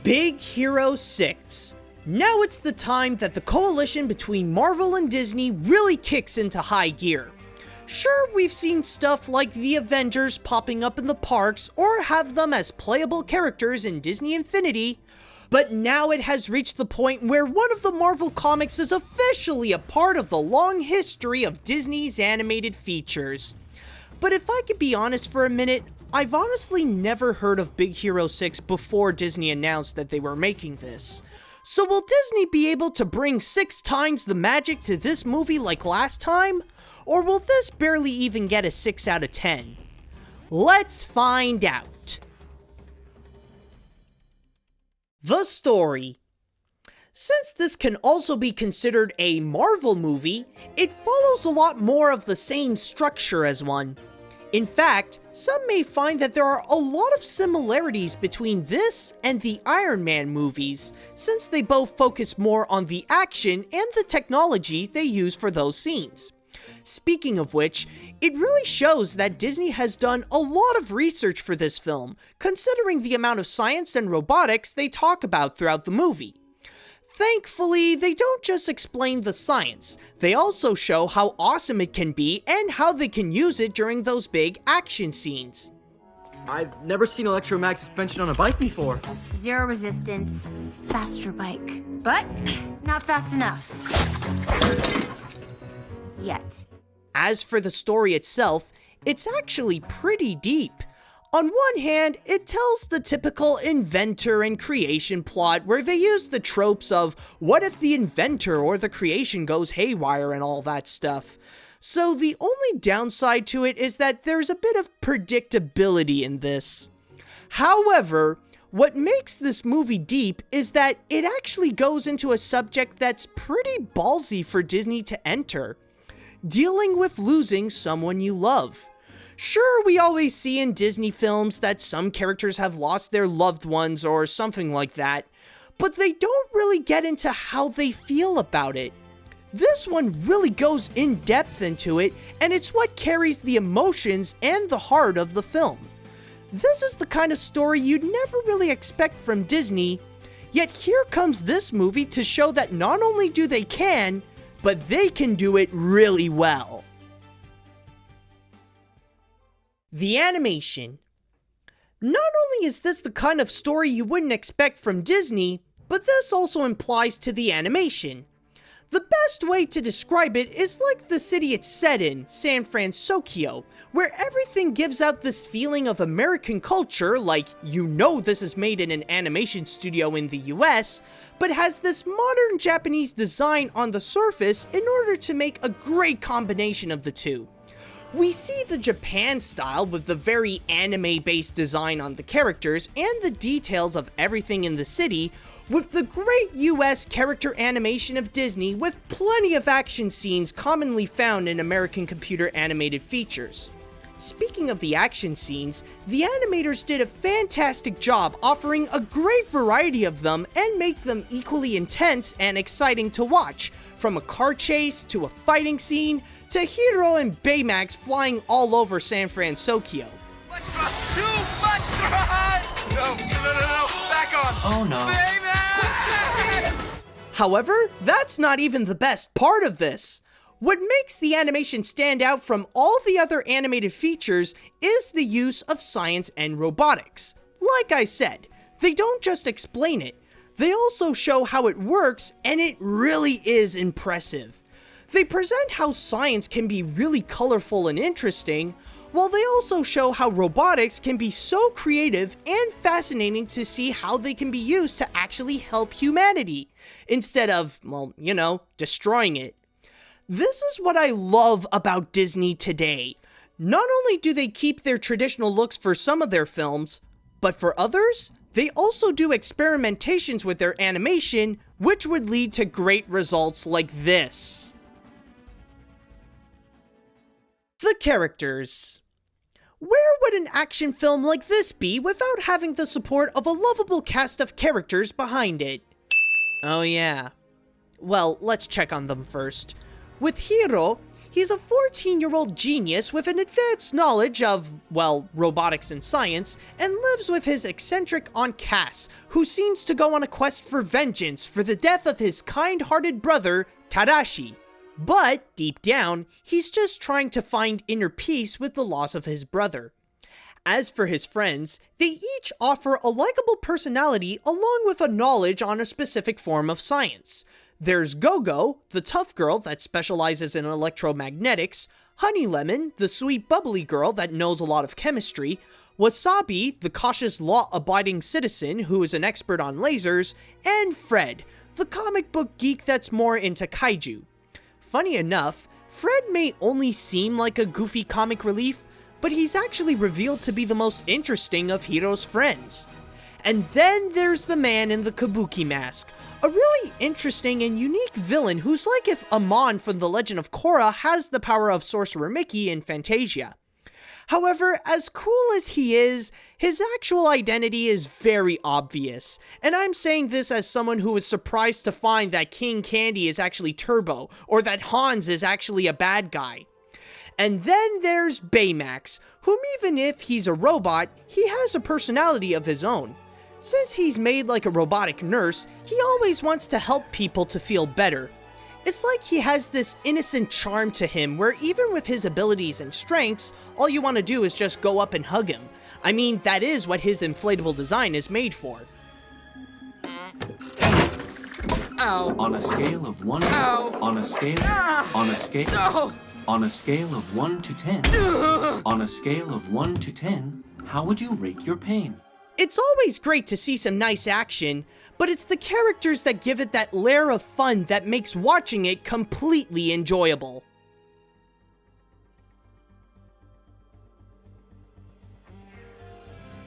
Big Hero 6. Now it's the time that the coalition between Marvel and Disney really kicks into high gear. Sure, we've seen stuff like the Avengers popping up in the parks or have them as playable characters in Disney Infinity, but now it has reached the point where one of the Marvel comics is officially a part of the long history of Disney's animated features. But if I could be honest for a minute, I've honestly never heard of Big Hero 6 before Disney announced that they were making this. So will Disney be able to bring 6 times the magic to this movie like last time? Or will this barely even get a 6 out of 10? Let's find out. The story. Since this can also be considered a Marvel movie, it follows a lot more of the same structure as one. In fact, some may find that there are a lot of similarities between this and the Iron Man movies, since they both focus more on the action and the technology they use for those scenes. Speaking of which, it really shows that Disney has done a lot of research for this film, considering the amount of science and robotics they talk about throughout the movie. Thankfully, they don't just explain the science, they also show how awesome it can be and how they can use it during those big action scenes. I've never seen electromag suspension on a bike before. Zero resistance, faster bike, but not fast enough. Yet. As for the story itself, it's actually pretty deep. On one hand, it tells the typical inventor and creation plot where they use the tropes of what if the inventor or the creation goes haywire and all that stuff. So the only downside to it is that there's a bit of predictability in this. However, what makes this movie deep is that it actually goes into a subject that's pretty ballsy for Disney to enter. Dealing with losing someone you love. Sure, we always see in Disney films that some characters have lost their loved ones or something like that, but they don't really get into how they feel about it. This one really goes in depth into it, and it's what carries the emotions and the heart of the film. This is the kind of story you'd never really expect from Disney, yet here comes this movie to show that not only do they can, but they can do it really well. The animation. Not only is this the kind of story you wouldn't expect from Disney, but this also implies to the animation. The best way to describe it is like the city it's set in, San Francisco, where everything gives out this feeling of American culture, like you know this is made in an animation studio in the US, but has this modern Japanese design on the surface in order to make a great combination of the two. We see the Japan style with the very anime-based design on the characters and the details of everything in the city, with the great US character animation of Disney with plenty of action scenes commonly found in American computer animated features. Speaking of the action scenes, the animators did a fantastic job offering a great variety of them and make them equally intense and exciting to watch, from a car chase to a fighting scene to Hiro and Baymax flying all over San Francisco. Much thrust! Too much thrust! No, back on! Oh no. Baymax! However, that's not even the best part of this. What makes the animation stand out from all the other animated features is the use of science and robotics. Like I said, they don't just explain it, they also show how it works, and it really is impressive. They present how science can be really colorful and interesting, while they also show how robotics can be so creative and fascinating to see how they can be used to actually help humanity, instead of, well, you know, destroying it. This is what I love about Disney today. Not only do they keep their traditional looks for some of their films, but for others, they also do experimentations with their animation, which would lead to great results like this. The characters. Where would an action film like this be without having the support of a lovable cast of characters behind it? Oh yeah. Well, let's check on them first. With Hiro, He's a 14-year-old genius with an advanced knowledge of, well, robotics and science, and lives with his eccentric Aunt Cass, who seems to go on a quest for vengeance for the death of his kind-hearted brother, Tadashi. But, deep down, he's just trying to find inner peace with the loss of his brother. As for his friends, they each offer a likable personality along with a knowledge on a specific form of science. There's Go-Go, the tough girl that specializes in electromagnetics, Honey Lemon, the sweet bubbly girl that knows a lot of chemistry, Wasabi, the cautious law-abiding citizen who is an expert on lasers, and Fred, the comic book geek that's more into kaiju. Funny enough, Fred may only seem like a goofy comic relief, but he's actually revealed to be the most interesting of Hiro's friends. And then there's the man in the kabuki mask, a really interesting and unique villain who's like if Amon from The Legend of Korra has the power of Sorcerer Mickey in Fantasia. However, as cool as he is, his actual identity is very obvious, and I'm saying this as someone who was surprised to find that King Candy is actually Turbo, or that Hans is actually a bad guy. And then there's Baymax, whom even if he's a robot, he has a personality of his own. Since he's made like a robotic nurse, he always wants to help people to feel better. It's like he has this innocent charm to him where even with his abilities and strengths, all you want to do is just go up and hug him. I mean, that is what his inflatable design is made for. Ow. On a scale of 1 Ow. on a scale Ah. on a scale No. on a scale of 1 to 10 on a scale of 1 to 10, how would you rate your pain? It's always great to see some nice action, but it's the characters that give it that layer of fun that makes watching it completely enjoyable.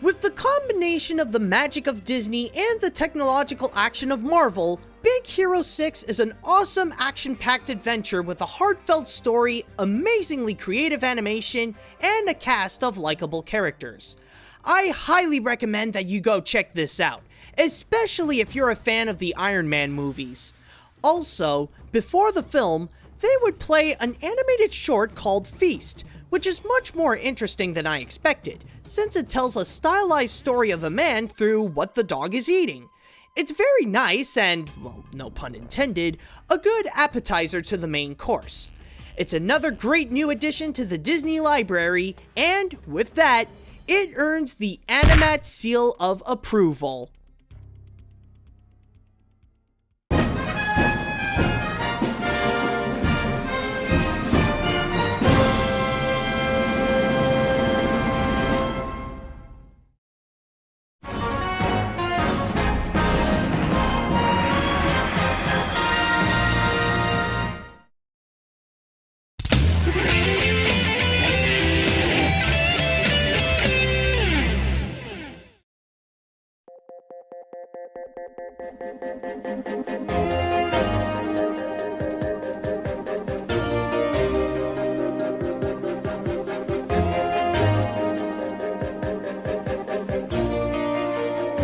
With the combination of the magic of Disney and the technological action of Marvel, Big Hero 6 is an awesome action-packed adventure with a heartfelt story, amazingly creative animation, and a cast of likable characters. I highly recommend that you go check this out, especially if you're a fan of the Iron Man movies. Also, before the film, they would play an animated short called Feast, which is much more interesting than I expected, since it tells a stylized story of a man through what the dog is eating. It's very nice and, well, no pun intended, a good appetizer to the main course. It's another great new addition to the Disney library, and with that, it earns the AniMat's seal of approval.